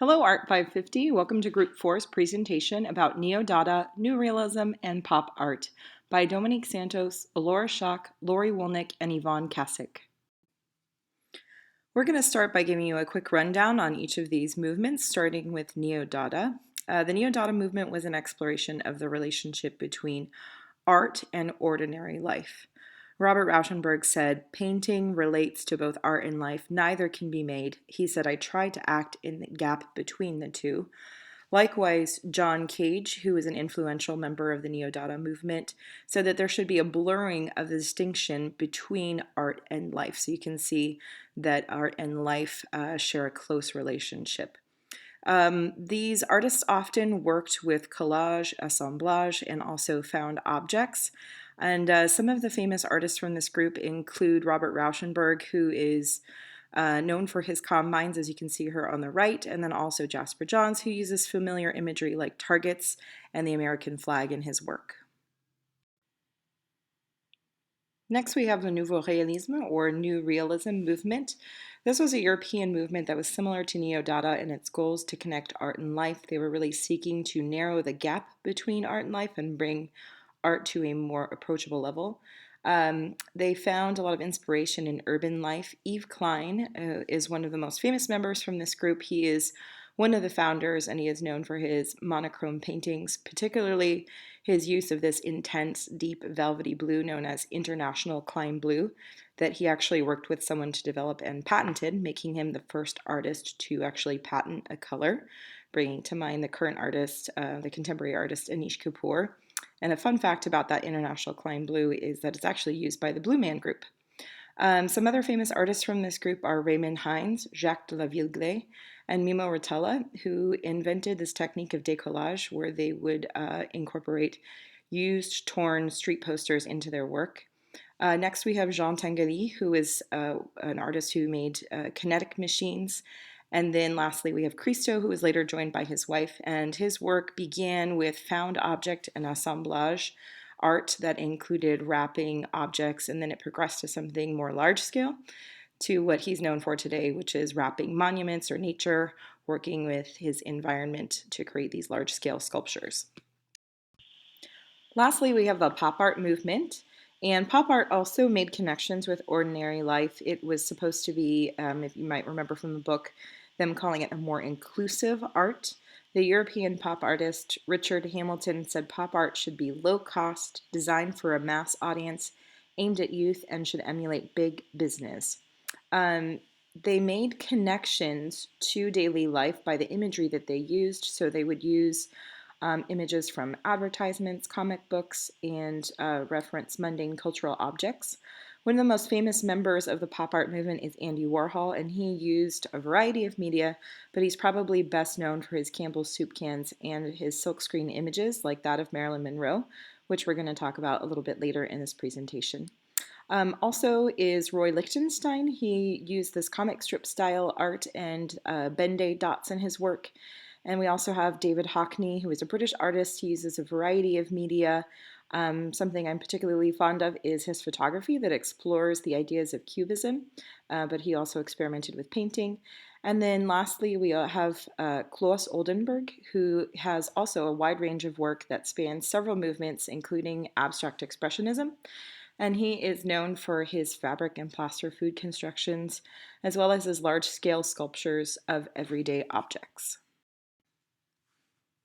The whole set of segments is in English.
Hello, Art 550. Welcome to Group 4's presentation about Neo-Dada, New Realism, and Pop Art by Dominique Santos, Laura Schock, Lori Wolnick, and Yvonne Kasic. We're going to start by giving you a quick rundown on each of these movements, starting with Neo-Dada. The Neo-Dada movement was an exploration of the relationship between art and ordinary life. Robert Rauschenberg said, "Painting relates to both art and life. Neither can be made." He said, "I tried to act in the gap between the two." Likewise, John Cage, who was an influential member of the Neo-Dada movement, said that there should be a blurring of the distinction between art and life. So you can see that art and life share a close relationship. These artists often worked with collage, assemblage, and also found objects. And some of the famous artists from this group include Robert Rauschenberg, who is known for his combines, as you can see her on the right, and then also Jasper Johns, who uses familiar imagery like targets and the American flag in his work. Next, we have the Nouveau Réalisme, or New Realism movement. This was a European movement that was similar to Neo-Dada in its goals to connect art and life. They were really seeking to narrow the gap between art and life and bring art to a more approachable level. They found a lot of inspiration in urban life. Yves Klein is one of the most famous members from this group. He is one of the founders, and he is known for his monochrome paintings, particularly his use of this intense, deep, velvety blue known as International Klein Blue, that he actually worked with someone to develop and patented, making him the first artist to actually patent a color, bringing to mind the current artist, the contemporary artist Anish Kapoor. And a fun fact about that International Klein Blue is that it's actually used by the Blue Man Group. Some other famous artists from this group are Raymond Hines, Jacques de la Villeglay, and Mimo Rotella, who invented this technique of décollage, where they would incorporate used, torn street posters into their work. Next, we have Jean Tinguely, who is an artist who made kinetic machines. And then lastly, we have Christo, who was later joined by his wife, and his work began with found object and assemblage art that included wrapping objects, and then it progressed to something more large scale, to what he's known for today, which is wrapping monuments or nature, working with his environment to create these large-scale sculptures. Lastly, we have the pop art movement. And pop art also made connections with ordinary life. It was supposed to be, if you might remember from the book, them calling it a more inclusive art. The European pop artist Richard Hamilton said pop art should be low cost, designed for a mass audience, aimed at youth, and should emulate big business. They made connections to daily life by the imagery that they used. So they would use images from advertisements, comic books, and reference mundane cultural objects. One of the most famous members of the pop art movement is Andy Warhol, and he used a variety of media, but he's probably best known for his Campbell's soup cans and his silkscreen images like that of Marilyn Monroe, which we're going to talk about a little bit later in this presentation. Also is Roy Lichtenstein. He used this comic strip style art and Ben-Day dots in his work. And we also have David Hockney, who is a British artist. He uses a variety of media. Something I'm particularly fond of is his photography that explores the ideas of Cubism, but he also experimented with painting. And then lastly, we have Claes Oldenburg, who has also a wide range of work that spans several movements, including abstract expressionism. And he is known for his fabric and plaster food constructions, as well as his large-scale sculptures of everyday objects.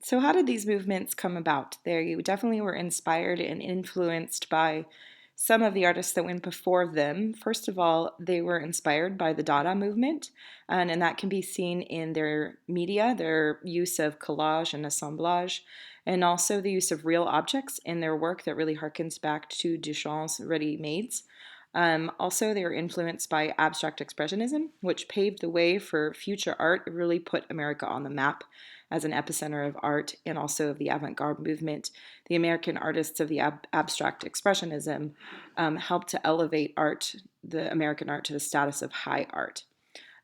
So how did these movements come about? They definitely were inspired and influenced by some of the artists that went before them. First of all, they were inspired by the Dada movement, and that can be seen in their media, their use of collage and assemblage, and also the use of real objects in their work that really harkens back to Duchamp's ready-mades. Also, they were influenced by abstract expressionism, which paved the way for future art. It really put America on the map as an epicenter of art and also of the avant-garde movement. The American artists of the abstract expressionism helped to elevate art, the American art, to the status of high art.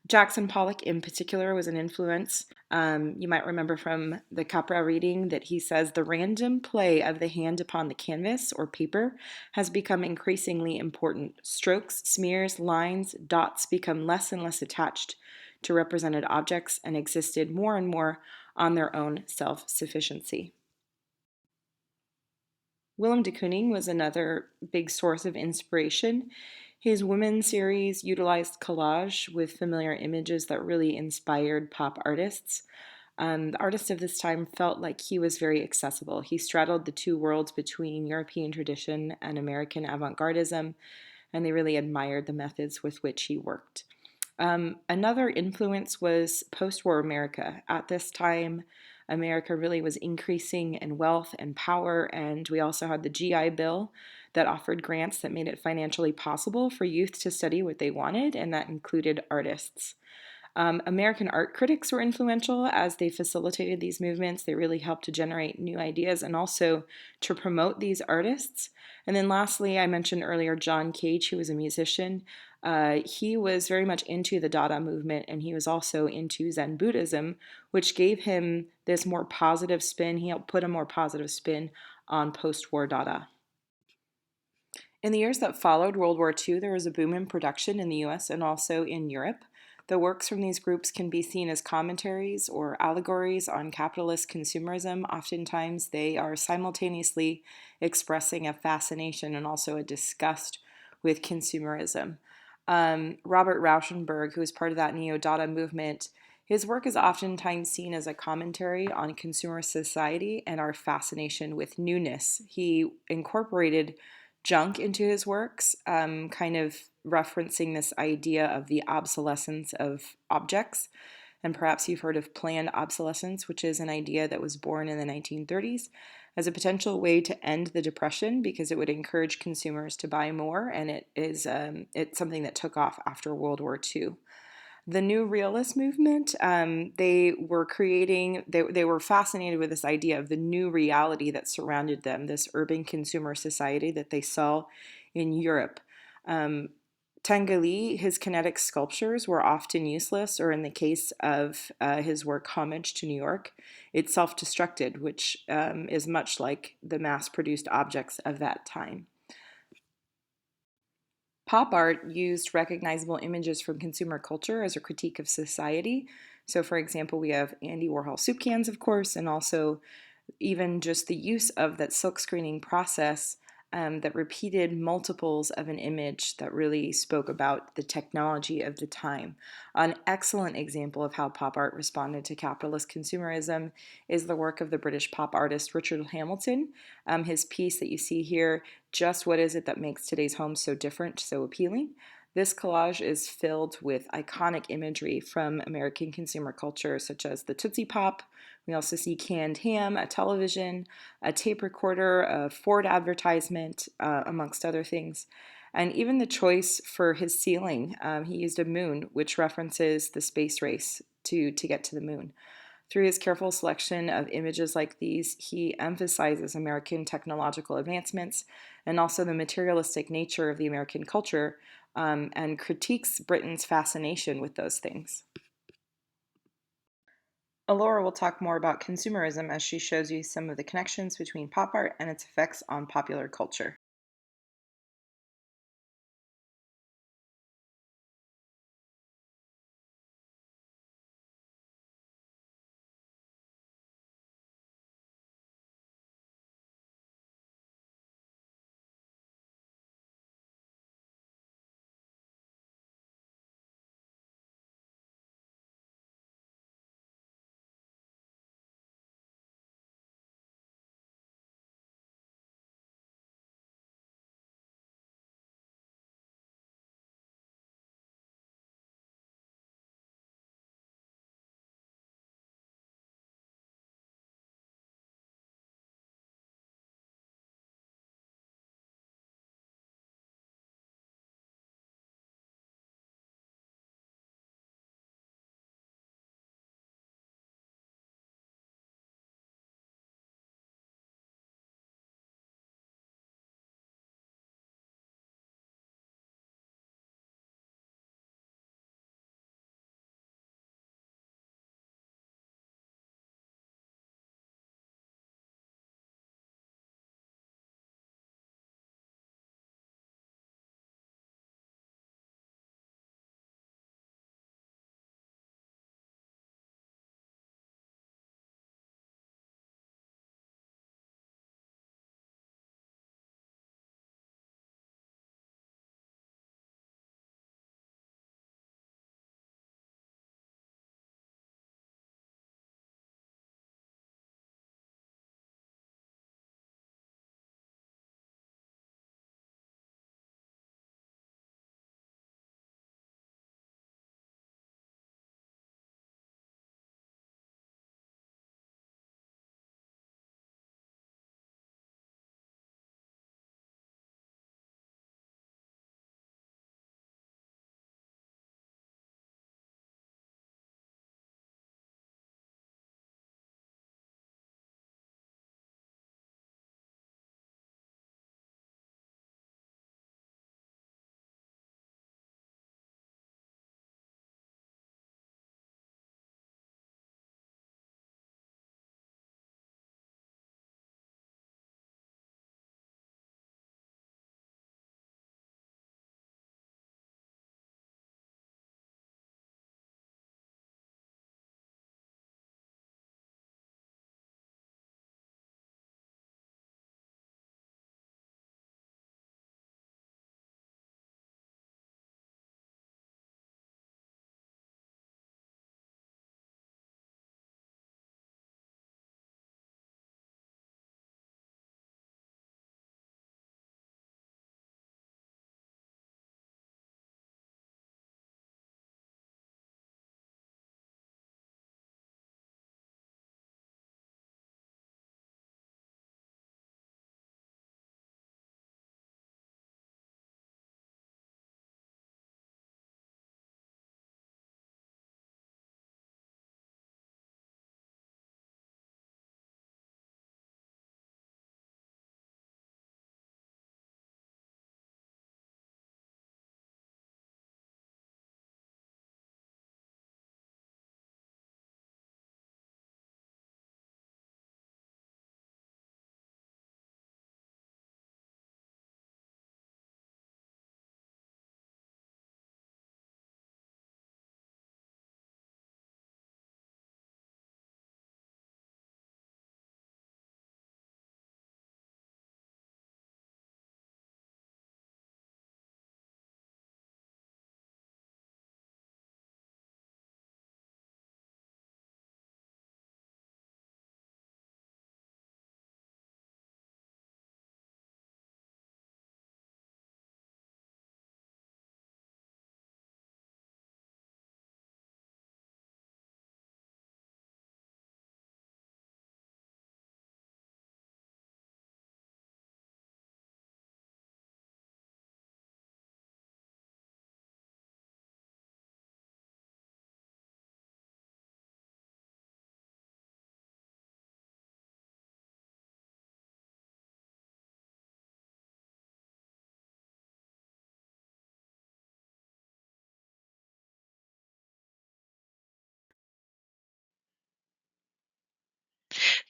Jackson Pollock in particular was an influence. You might remember from the Capra reading that he says the random play of the hand upon the canvas or paper has become increasingly important. Strokes, smears, lines, dots become less and less attached to represented objects and existed more and more on their own self-sufficiency. Willem de Kooning was another big source of inspiration. His women series utilized collage with familiar images that really inspired pop artists. The artist of this time felt like he was very accessible. He straddled the two worlds between European tradition and American avant-gardism, and they really admired the methods with which he worked. Another influence was post-war America. At this time, America really was increasing in wealth and power, and we also had the GI Bill that offered grants that made it financially possible for youth to study what they wanted, and that included artists. American art critics were influential as they facilitated these movements. They really helped to generate new ideas and also to promote these artists. And then lastly, I mentioned earlier John Cage, who was a musician. He was very much into the Dada movement, and he was also into Zen Buddhism, which gave him this more positive spin. He helped put a more positive spin on post-war Dada. In the years that followed World War II, there was a boom in production in the US and also in Europe. The works from these groups can be seen as commentaries or allegories on capitalist consumerism. Oftentimes, they are simultaneously expressing a fascination and also a disgust with consumerism. Robert Rauschenberg, who is part of that neo-Dada movement, his work is oftentimes seen as a commentary on consumer society and our fascination with newness. He incorporated junk into his works, kind of referencing this idea of the obsolescence of objects. And perhaps you've heard of planned obsolescence, which is an idea that was born in the 1930s as a potential way to end the Depression because it would encourage consumers to buy more, and it's something that took off after World War II. The New Realist movement, they were fascinated with this idea of the new reality that surrounded them, this urban consumer society that they saw in Europe. Tanguy, his kinetic sculptures were often useless, or in the case of his work Homage to New York, it's self-destructed, which is much like the mass-produced objects of that time. Pop art used recognizable images from consumer culture as a critique of society. So, for example, we have Andy Warhol soup cans, of course, and also even just the use of that silk screening process that repeated multiples of an image that really spoke about the technology of the time. An excellent example of how pop art responded to capitalist consumerism is the work of the British pop artist Richard Hamilton. His piece that you see here, Just What Is It That Makes Today's Home So Different, So Appealing? This collage is filled with iconic imagery from American consumer culture, such as the Tootsie Pop. We also see canned ham, a television, a tape recorder, a Ford advertisement, amongst other things. And even the choice for his ceiling, he used a moon, which references the space race to get to the moon. Through his careful selection of images like these, he emphasizes American technological advancements and also the materialistic nature of the American culture, and critiques Britain's fascination with those things. Alora will talk more about consumerism as she shows you some of the connections between pop art and its effects on popular culture.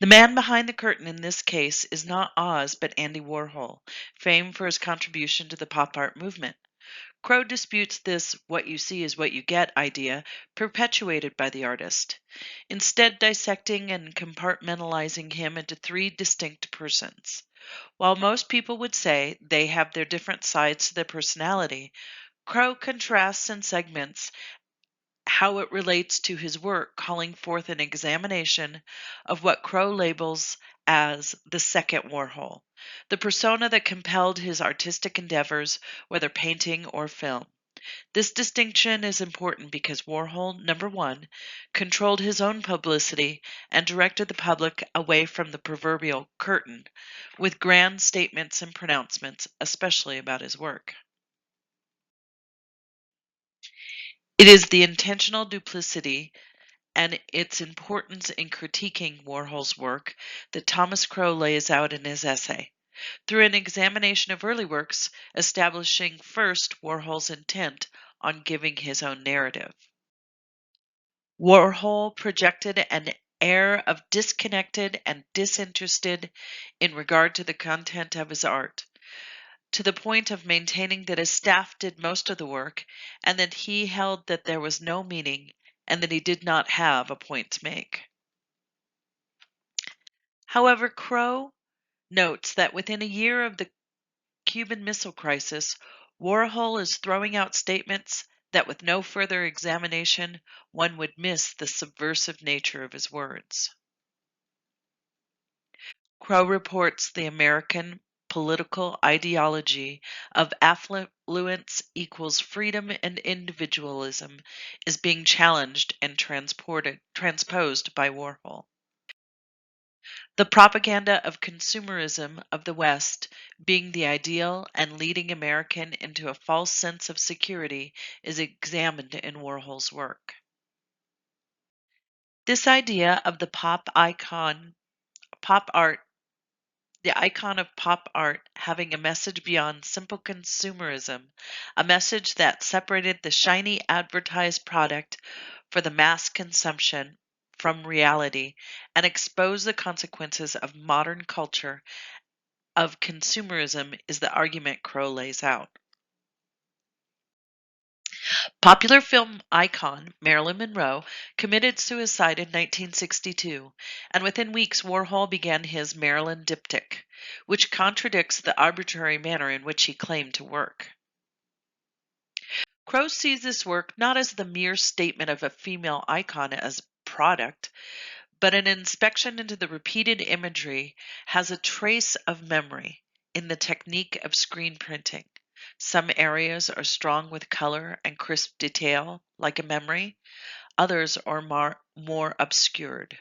The man behind the curtain in this case is not Oz, but Andy Warhol, famed for his contribution to the pop art movement. Crow disputes this "what you see is what you get" idea perpetuated by the artist, instead dissecting and compartmentalizing him into three distinct persons. While most people would say they have their different sides to their personality, Crow contrasts and segments how it relates to his work, calling forth an examination of what Crow labels as the second Warhol, the persona that compelled his artistic endeavors, whether painting or film. This distinction is important because Warhol, number one, controlled his own publicity and directed the public away from the proverbial curtain with grand statements and pronouncements, especially about his work. It is the intentional duplicity and its importance in critiquing Warhol's work that Thomas Crow lays out in his essay, through an examination of early works, establishing first Warhol's intent on giving his own narrative. Warhol projected an air of disconnected and disinterested in regard to the content of his art, to the point of maintaining that his staff did most of the work and that he held that there was no meaning and that he did not have a point to make. However, Crow notes that within a year of the Cuban Missile Crisis, Warhol is throwing out statements that with no further examination one would miss the subversive nature of his words. Crow reports the American political ideology of affluence equals freedom and individualism is being challenged and transposed by Warhol. The propaganda of consumerism of the West being the ideal and leading American into a false sense of security is examined in Warhol's work. This idea of the pop art, the icon of pop art having a message beyond simple consumerism, a message that separated the shiny advertised product for the mass consumption from reality and exposed the consequences of modern culture of consumerism is the argument Crow lays out. Popular film icon Marilyn Monroe committed suicide in 1962, and within weeks Warhol began his Marilyn diptych, which contradicts the arbitrary manner in which he claimed to work. Crow sees this work not as the mere statement of a female icon as product, but an inspection into the repeated imagery has a trace of memory in the technique of screen printing. Some areas are strong with color and crisp detail, like a memory. Others are more obscured.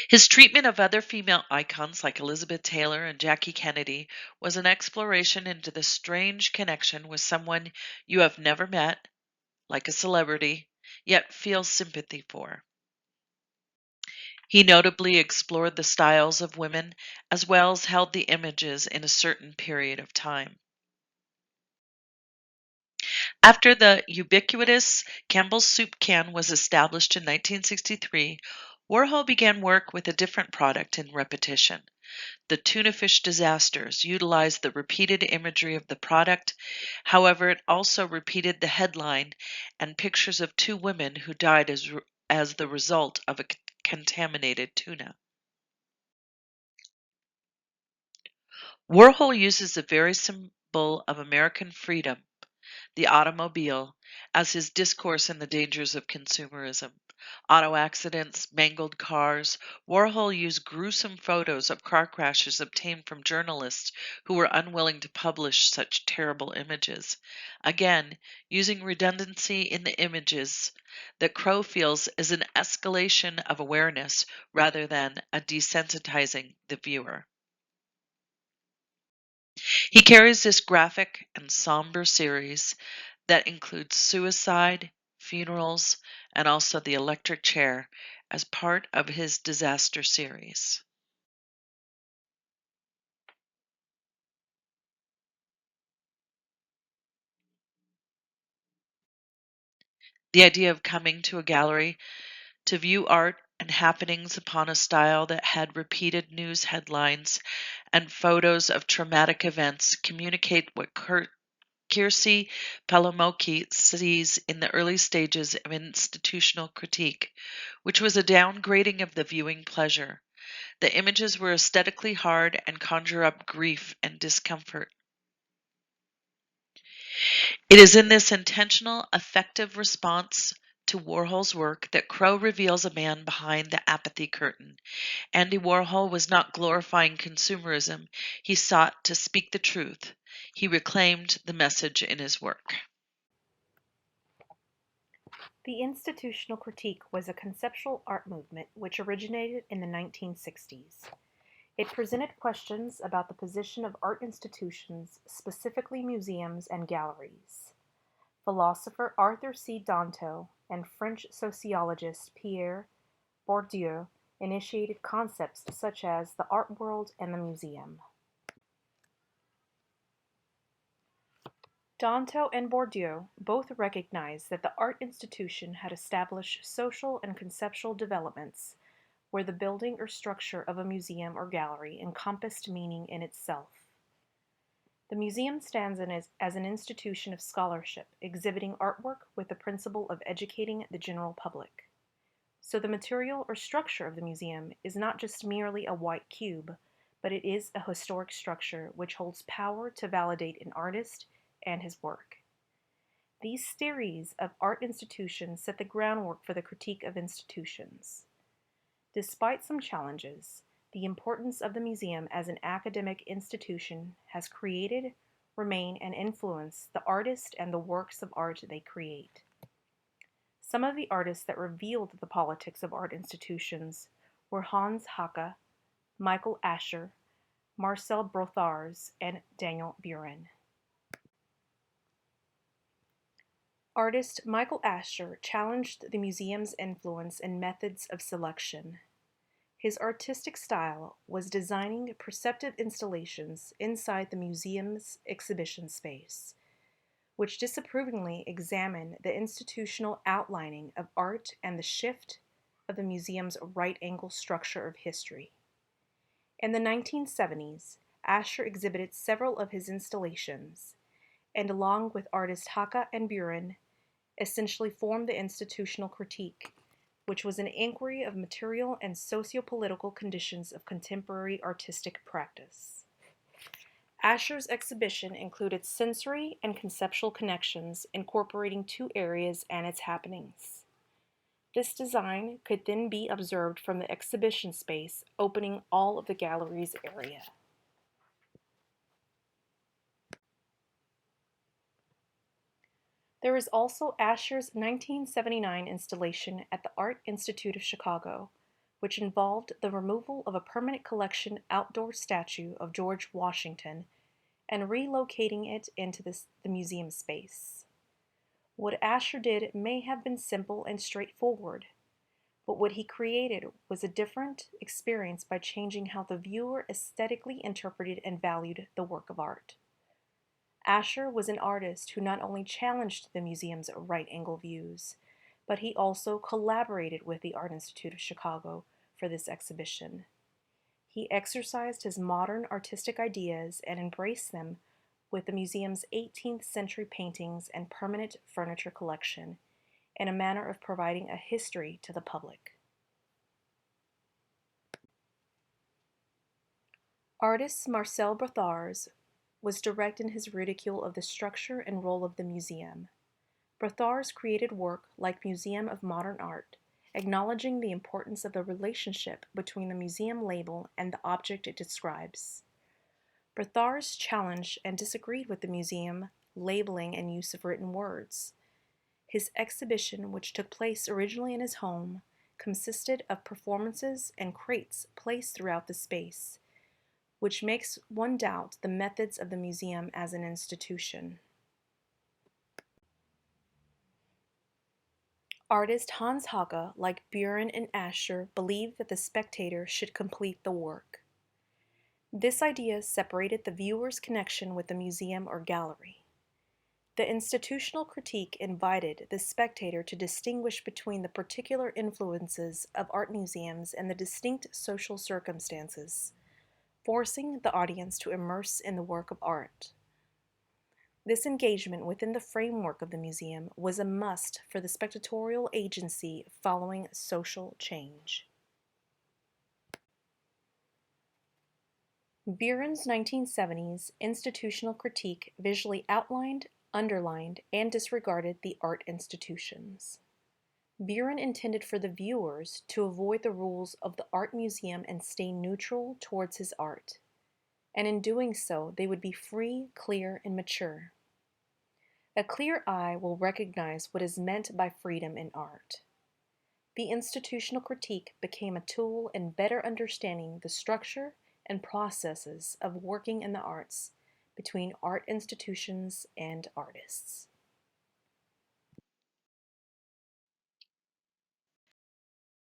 His treatment of other female icons like Elizabeth Taylor and Jackie Kennedy was an exploration into the strange connection with someone you have never met, like a celebrity, yet feel sympathy for. He notably explored the styles of women as well as held the images in a certain period of time. After the ubiquitous Campbell's soup can was established in 1963, Warhol began work with a different product in repetition. The tuna fish disasters utilized the repeated imagery of the product. However, it also repeated the headline and pictures of two women who died as the result of a contaminated tuna. Warhol uses the very symbol of American freedom, the automobile, as his discourse in the dangers of consumerism. Auto accidents, mangled cars. Warhol used gruesome photos of car crashes obtained from journalists who were unwilling to publish such terrible images. Again, using redundancy in the images that Crow feels is an escalation of awareness rather than a desensitizing the viewer. He carries this graphic and somber series that includes suicide, funerals, and also the electric chair as part of his disaster series. The idea of coming to a gallery to view art and happenings upon a style that had repeated news headlines and photos of traumatic events communicate what Kirsi Palamoki sees in the early stages of institutional critique, which was a downgrading of the viewing pleasure. The images were aesthetically hard and conjure up grief and discomfort. It is in this intentional, effective response to Warhol's work that Crow reveals a man behind the apathy curtain. Andy Warhol was not glorifying consumerism. He sought to speak the truth. He reclaimed the message in his work. The institutional critique was a conceptual art movement which originated in the 1960s. It presented questions about the position of art institutions, specifically museums and galleries. Philosopher Arthur C. Danto and French sociologist Pierre Bourdieu initiated concepts such as the art world and the museum. Danto and Bourdieu both recognized that the art institution had established social and conceptual developments where the building or structure of a museum or gallery encompassed meaning in itself. The museum stands as an institution of scholarship, exhibiting artwork with the principle of educating the general public. So the material or structure of the museum is not just merely a white cube, but it is a historic structure which holds power to validate an artist and his work. These theories of art institutions set the groundwork for the critique of institutions. Despite some challenges, the importance of the museum as an academic institution has created, remain, and influence the artists and the works of art they create. Some of the artists that revealed the politics of art institutions were Hans Haacke, Michael Ascher, Marcel Brothars, and Daniel Buren. Artist Michael Ascher challenged the museum's influence and methods of selection. His artistic style was designing perceptive installations inside the museum's exhibition space, which disapprovingly examine the institutional outlining of art and the shift of the museum's right-angle structure of history. In the 1970s, Ascher exhibited several of his installations, and along with artists Haacke and Buren, essentially formed the institutional critique, which was an inquiry of material and socio-political conditions of contemporary artistic practice. Ascher's exhibition included sensory and conceptual connections incorporating two areas and its happenings. This design could then be observed from the exhibition space, opening all of the gallery's area. There is also Ascher's 1979 installation at the Art Institute of Chicago, which involved the removal of a permanent collection outdoor statue of George Washington and relocating it into the museum space. What Ascher did may have been simple and straightforward, but what he created was a different experience by changing how the viewer aesthetically interpreted and valued the work of art. Ascher was an artist who not only challenged the museum's right-angle views, but he also collaborated with the Art Institute of Chicago for this exhibition. He exercised his modern artistic ideas and embraced them with the museum's 18th century paintings and permanent furniture collection in a manner of providing a history to the public. Artist Marcel Brothars was direct in his ridicule of the structure and role of the museum. Brothars created work like Museum of Modern Art, acknowledging the importance of the relationship between the museum label and the object it describes. Brothars challenged and disagreed with the museum labeling and use of written words. His exhibition, which took place originally in his home, consisted of performances and crates placed throughout the space, which makes one doubt the methods of the museum as an institution. Artist Hans Haacke, like Buren and Ascher, believed that the spectator should complete the work. This idea separated the viewer's connection with the museum or gallery. The institutional critique invited the spectator to distinguish between the particular influences of art museums and the distinct social circumstances, forcing the audience to immerse in the work of art. This engagement within the framework of the museum was a must for the spectatorial agency following social change. Buren's 1970s institutional critique visually outlined, underlined, and disregarded the art institutions. Buren intended for the viewers to avoid the rules of the art museum and stay neutral towards his art, and in doing so they would be free, clear, and mature. A clear eye will recognize what is meant by freedom in art. The institutional critique became a tool in better understanding the structure and processes of working in the arts between art institutions and artists.